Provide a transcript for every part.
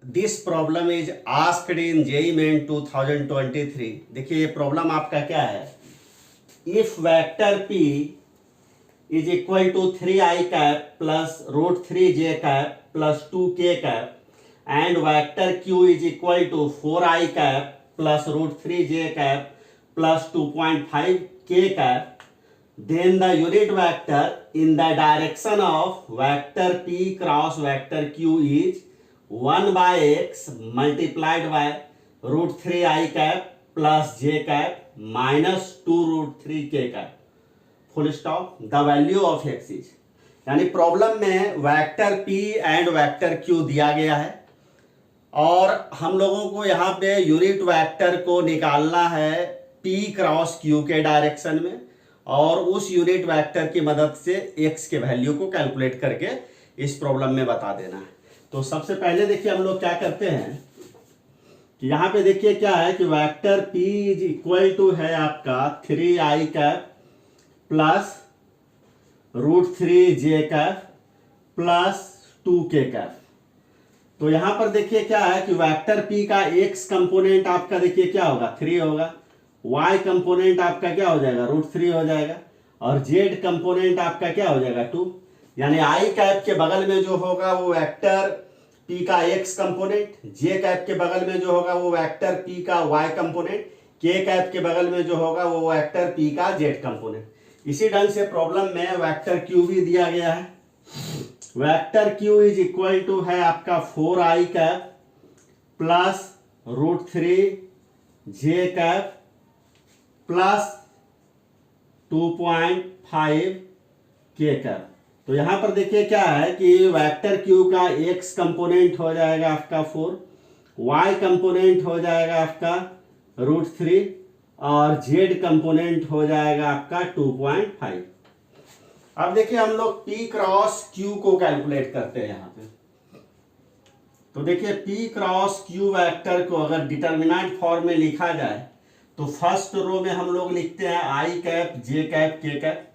This problem is asked in JEE Main 2023। देखिए ये problem आपका क्या है। If vector P is equal to 3i cap plus root 3j cap plus 2k cap and vector Q is equal to 4i cap plus root 3j cap plus 2.5k cap, then the unit vector in the direction of vector p cross vector q is 1 by x multiplied by root 3i cap plus j cap minus 2 root 3k cap full stop the value of x is। यानी problem में vector p and vector q दिया गया है और हम लोगों को यहाँ पे यूनिट वेक्टर को निकालना है p क्रॉस q के डायरेक्शन में और उस यूनिट वेक्टर की मदद से x के वैल्यू को कैलकुलेट करके इस प्रॉब्लम में बता देना है। तो सबसे पहले देखिए हम लोग क्या करते हैं कि यहाँ पे देखिए क्या है कि vector p is equal to है आपका 3i cap plus root 3j cap plus 2k cap. तो यहाँ पर देखिए क्या है कि वेक्टर p का x कंपोनेंट आपका देखिए क्या होगा 3 होगा, y कंपोनेंट आपका क्या हो जाएगा रूट 3 हो जाएगा और z कंपोनेंट आपका क्या हो जाएगा 2। यानी i कैप के बगल में जो होगा वो वेक्टर p का x कंपोनेंट, j कैप के बगल में जो होगा वो वेक्टर p का y कंपोनेंट, k कैप के बगल में जो होगा वो वेक्टर p का z कंपोनेंट। इसी ढंग से प्रॉब्लम में वेक्टर q भी दिया गया है। Vector q is equal to है आपका 4i cap plus root 3j cap plus 2.5k cap. तो यहां पर देखिए क्या है कि वेक्टर q का x कंपोनेंट हो जाएगा आपका 4, y कंपोनेंट हो जाएगा आपका रूट 3 और z कंपोनेंट हो जाएगा आपका 2.5। अब देखिए हम लोग p क्रॉस q को कैलकुलेट करते हैं यहां पे। तो देखिए p क्रॉस q वेक्टर को अगर डिटर्मिनेंट फॉर्म में लिखा जाए तो फर्स्ट रो में हम लोग लिखते हैं i cap j cap k cap.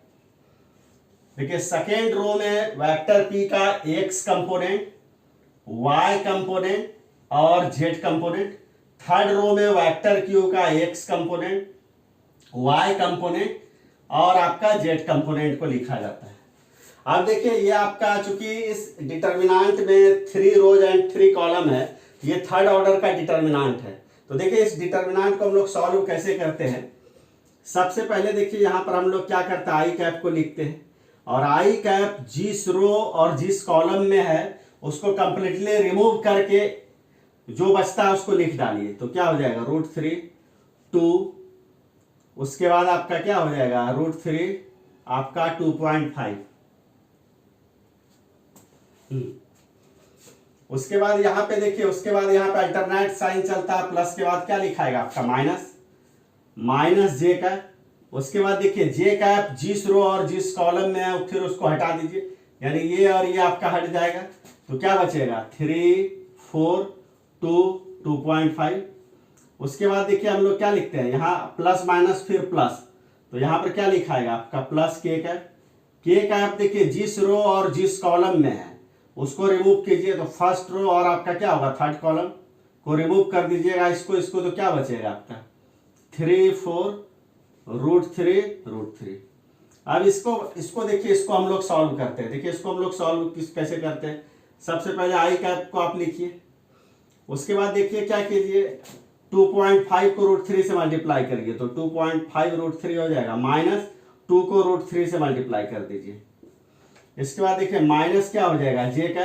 देखिए सेकेंड रो में वेक्टर p का x कंपोनेंट, y कंपोनेंट और z कंपोनेंट। थर्ड रो में वेक्टर q का x कंपोनेंट, y कंपोनेंट और आपका z कंपोनेंट को लिखा जाता है। अब देखिए ये आपका चूंकि इस डिटर्मिनेंट में 3 रोज एंड 3 कॉलम है, ये थर्ड ऑर्डर का डिटर्मिनेंट है। तो देखिए इस डिटर्मिनेंट को हम लोग सॉल्व कैसे करते हैं। सबसे पहले देखिए यहाँ पर हम लोग क्या करते हैं, आई कैप को लिखते हैं और आई कैप जिस रो और जिस कॉलम में है उसको कंप्लीटली रिमूव करके जो बचता है उसको लिख डालिए। तो क्या हो जाएगा रूट 3 2, उसके बाद आपका क्या हो जाएगा रूट 3 आपका 2.5। उसके बाद यहाँ पे देखिए, उसके बाद यहाँ पे अल्टरनेट साइन चलता है, प्लस के बाद क्या लिखाएगा आपका माइनस जे कैप। उसके बाद देखिए जे कैप जिस रो और जिस कॉलम में है फिर उसको हटा दीजिए, यानी ये और ये आपका हट जाएगा। तो क्या बचेगा 3 4 2 2.5। उसके बाद देखिए हम लोग क्या लिखते हैं यहाँ प्लस माइनस फिर प्लस, तो यहाँ पर क्या लिखाएगा आपका प्लस के कैप। देखिए जिस रो और जिस कॉलम में है उसको रिमूव कीजिए, तो फर्स्ट रो और आपका क्या होगा थर्ड कॉलम को रिमूव कर दीजिएगा इसको तो क्या बचेगा आपका 3 4 रूट 3। अब इसको देखिए, इसको हम लोग सॉल्व करते हैं। देखिए इसको हम लोग सॉल्व कैसे करते हैं। सबसे पहले आई कैप को आप लिखिए, उसके बाद देखिए क्या कीजिए 2.5 को रूट 3 से मल्टीप्लाई करिए, तो 2.5 रूट 3 हो जाएगा, माइनस 2 को रूट 3 से मल्टीप्लाई कर दीजिए। इसके बाद देखिए माइनस क्या हो जाएगा जे का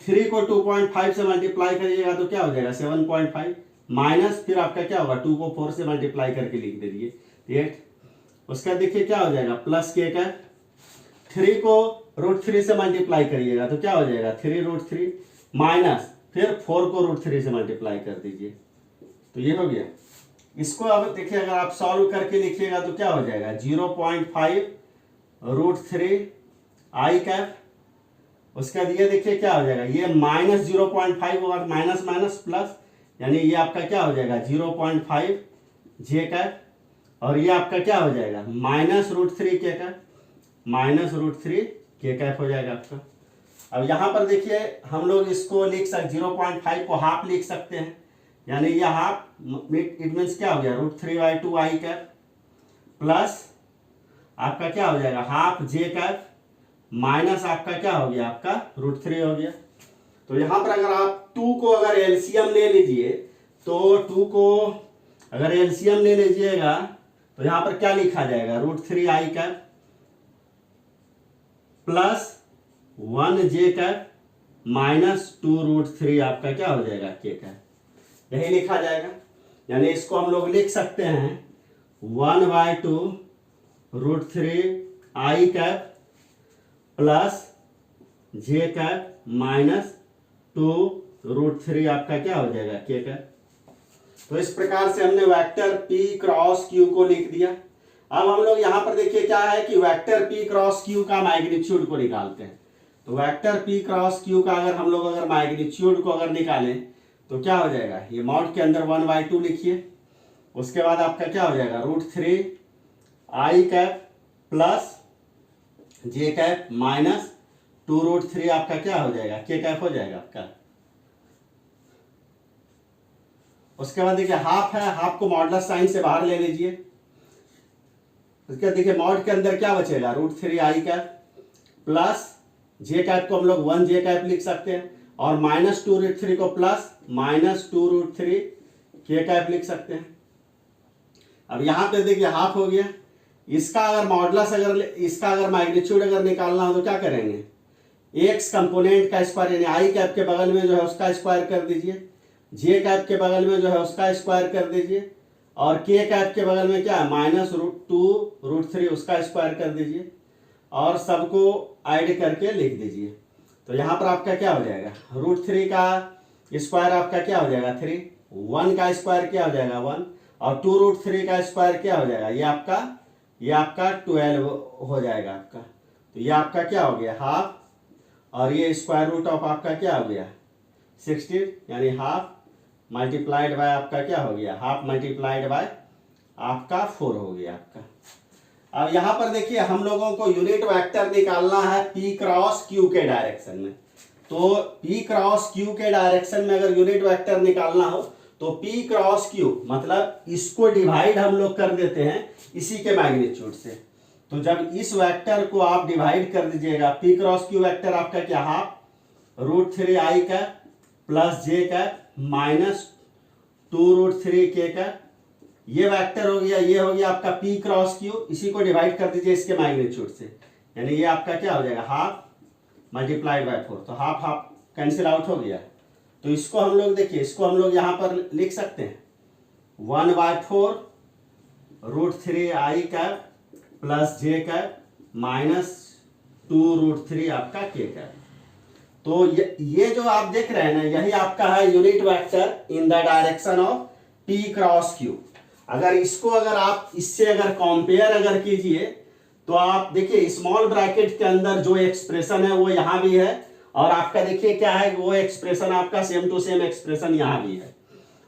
3 को 2.5 से मल्टीप्लाई करिएगा तो क्या हो जाएगा 7.5, माइनस फिर आपका क्या होगा 2 को 4 से मल्टीप्लाई करके लिख दीजिए 8। उसके बाद देखिए क्या हो जाएगा प्लस के का 3 को रूट 3 से मल्टीप्लाई करिएगा तो क्या हो जाएगा 3 रूट 3, माइनस फिर 4 को रूट 3 से मल्टीप्लाई कर दीजिए, तो ये हो गया। इसको अब देखिए अगर आप सॉल्व करके लिखिएगा तो क्या हो जाएगा 0.5 रूट 3 आई कैप। उसके बाद ये देखिए क्या हो जाएगा, ये माइनस 0.5 होगा, माइनस माइनस प्लस, यानी ये आपका क्या हो जाएगा 0.5 जे कैप और ये आपका क्या हो जाएगा माइनस रूट 3 के कैप, माइनस रूट 3 के कैप हो जाएगा आपका। अब यहाँ पर देखिए हम लोग इसको लिख सकते 0.5 को हाफ लिख सकते हैं, यानी ये हाफ इट मीन्स क्या हो गया √3/2 आई कैप प्लस आपका क्या हो जाएगा हाफ जे कैप माइनस आपका क्या हो गया आपका √3 हो गया। तो यहाँ पर अगर आप 2 को अगर एलसीएम ले लीजिए तो 2 को अगर एलसीएम ले लीजिएगा तो यहाँ पर क्या लिखा जाएगा √3 आई कैप प्लस 1 जे कैप माइनस 2√3 आपका क्या हो जाएगा के कैप, यही लिखा जाएगा। यानी इसको हम लोग लिख सकते हैं 1/2 √3 आई कैप प्लस जे कैप माइनस 2√3 आपका क्या हो जाएगा के कैप। तो इस प्रकार से हमने वेक्टर P क्रॉस Q को लिख दिया। अब हम लोग यहाँ पर देखिए क्या है कि वेक्टर P क्रॉस Q का मैग्नीट्यूड को निकालते हैं। तो वेक्टर P क्रॉस Q का अगर हम लोग अगर मैग्नीट्यूड को अगर निकालें तो क्या हो जाएगा, ये मॉड के अंदर 1/2 लिखिए, उसके बाद आपका क्या हो जाएगा √3 आई कैप प्लस जे कैप माइनस 2√3 आपका क्या हो जाएगा के कैप हो जाएगा आपका। उसके बाद देखिए हाफ है, हाफ को मॉडुलस साइन से बाहर ले लीजिए। उसके बाद देखिए मॉड के अंदर क्या बचेगा √3 आई कैप प्लस जे कैप को हम लोग 1 जे कैप लिख सकते हैं और माइनस 2√3 को प्लस माइनस 2√3 के कैप लिख सकते हैं। अब यहाँ पे देखिए हाफ हो गया, इसका अगर मॉडुलस इसका अगर मैग्नीट्यूड अगर निकालना हो तो क्या करेंगे, एक्स कंपोनेंट का स्क्वायर यानी आई कैप के बगल में जो है उसका स्क्वायर कर दीजिए, जे कैप के बगल में जो है उसका स्क्वायर कर दीजिए और के कैप के बगल में क्या है -2√3 उसका स्क्वायर कर दीजिए और सबको ऐड करके लिख दीजिए। तो यहाँ पर आपका क्या हो जाएगा √3 का स्क्वायर आपका क्या हो जाएगा 3, 1 का स्क्वायर क्या हो जाएगा 1 और 2√3 का स्क्वायर क्या हो जाएगा ये आपका 12 हो जाएगा आपका। तो ये आपका क्या हो गया हाफ और ये स्क्वायर रूट ऑफ आपका क्या हो गया 16 यानी हाफ मल्टीप्लाइड बाय आपका क्या हो गया हाफ मल्टीप्लाइड बाय आपका 4 हो गया आपका। अब यहाँ पर देखिए हम लोगों को यूनिट वेक्टर निकालना है P क्रॉस Q के डायरेक्शन में। तो P क्रॉस Q के डायरेक्शन में अगर यूनिट वेक्टर निकालना हो तो P क्रॉस Q मतलब इसको डिवाइड हम लोग कर देते हैं इसी के मैग्नीट्यूड से। तो जब इस वेक्टर को आप डिवाइड कर दीजिएगा P क्रॉस Q वेक्टर आपका क्या हाफ √3 आई कैप प्लस जे कैप माइनस 2√3 के कैप, ये वेक्टर हो गया, ये हो गया आपका P क्रॉस Q, इसी को डिवाइड कर दीजिए इसके मैग्नीट्यूड से, यानी ये आपका क्या हो जाएगा हाफ मल्टीप्लाइड बाय 4। तो हाफ हाफ कैंसिल आउट हो गया। तो इसको हम लोग देखिए इसको हम लोग यहाँ पर लिख सकते हैं 1/4 √3 आई कैप प्लस जे कैप माइनस 2√3 आपका के कैप। तो ये जो आप देख रहे हैं ना यही आपका है unit vector in the direction of P cross Q। अगर इसको अगर आप इससे अगर कंपेयर अगर कीजिए तो आप देखिए स्मॉल ब्रैकेट के अंदर जो एक्सप्रेशन है वो यहाँ भी है और आपका देखिए क्या है वो एक्सप्रेशन आपका सेम टू सेम एक्सप्रेशन यहाँ भी है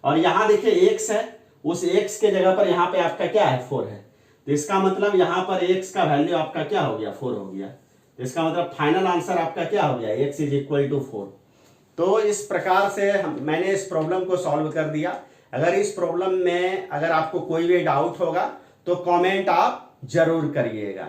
और यहाँ देखिए x है, उस x के जगह पर यहाँ पे आपका क्या है 4 है। तो इसका मतलब यहाँ पर x का वैल्यू आपका क्या हो गया 4 हो गया। तो इसका मतलब फाइनल आंसर आपका क्या हो गया x = 4। तो इस प्रकार से मैंने इस प्रॉब्लम को सॉल्व कर दिया। अगर इस प्रॉब्लम में अगर आपको कोई भी डाउट होगा तो कमेंट आप जरूर करिएगा।